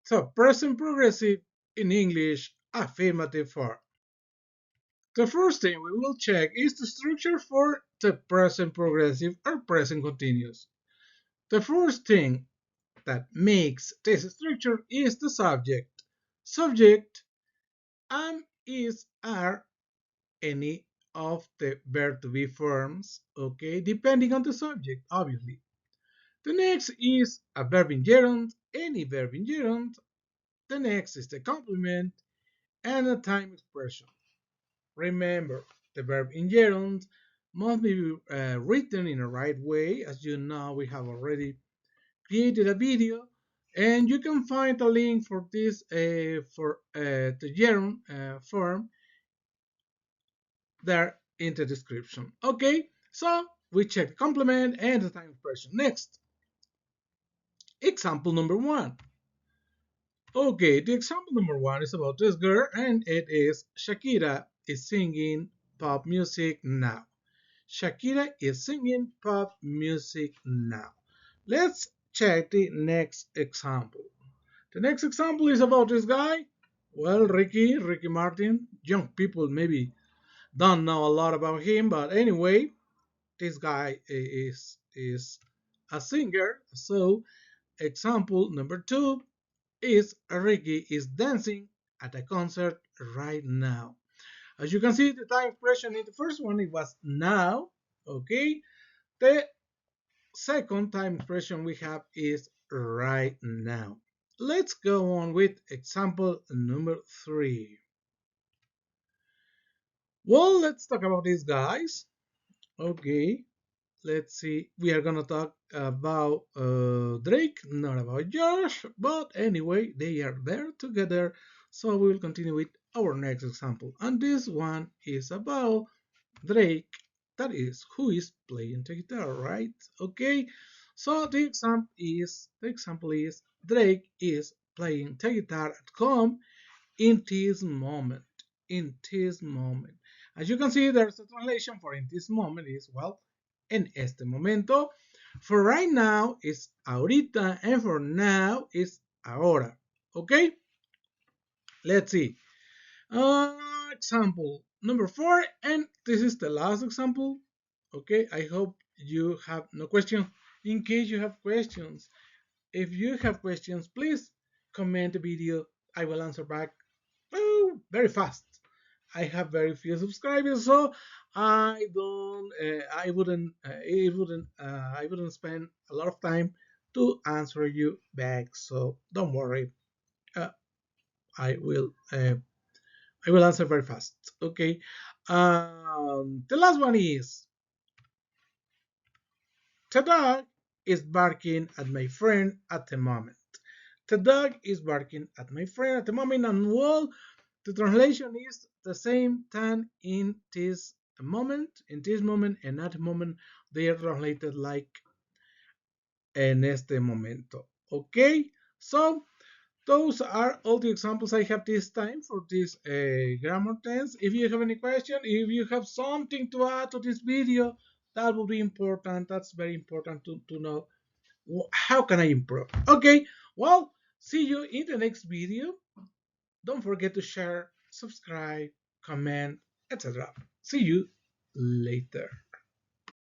So, present progressive in English, affirmative form. The first thing we will check is the structure for the present progressive or present continuous. The first thing that makes this structure is the subject. Subject am, is, are, any of the verb to be forms, okay, depending on the subject, obviously. The next is a verb in gerund, any verb in gerund. The next is the complement and a time expression. Remember, the verb in gerund must be written in the right way. As you know, we have already created a video, and you can find a link for this for the gerund form there in the description. Okay, so we check the complement and the time expression. Next, example number one. Okay, the example number one is about this girl, and it is Shakira is singing pop music now. Shakira is singing pop music now. Let's check the next example. The next example is about this guy. Well, Ricky Martin. Young people maybe don't know a lot about him, but anyway, this guy is a singer. So, example number two is Ricky is dancing at a concert right now. As you can see, the time expression in the first one it was now. Okay, the second time expression we have is right now. Let's go on with example number three. Well, let's talk about these guys. Okay, let's see. We are gonna talk about Drake, not about Josh, but anyway, they are there together. So we will continue with our next example, and this one is about Drake. That is who is playing the guitar, right? Okay. So the example is Drake is playing the guitar at home in this moment. In this moment. As you can see, there's a translation for in this moment is, well, en este momento. For right now is ahorita, and for now is ahora. Okay? Let's see. Example number four, and this is the last example. Okay, I hope you have no questions. In case you have questions, if you have questions, please comment the video. I will answer back very fast. I have very few subscribers, so I wouldn't spend a lot of time to answer you back. So don't worry, uh, I will uh, I will answer very fast. Okay. The last one is the dog is barking at my friend at the moment. The dog is barking at my friend at the moment, and well, the translation is the same time in this moment, and at the moment, they are translated like en este momento. Okay, so those are all the examples I have this time for this grammar tense. If you have any question, if you have something to add to this video, that would be important. That's very important to know how can I improve. Okay, well, see you in the next video. Don't forget to share, subscribe, comment, etc. See you later.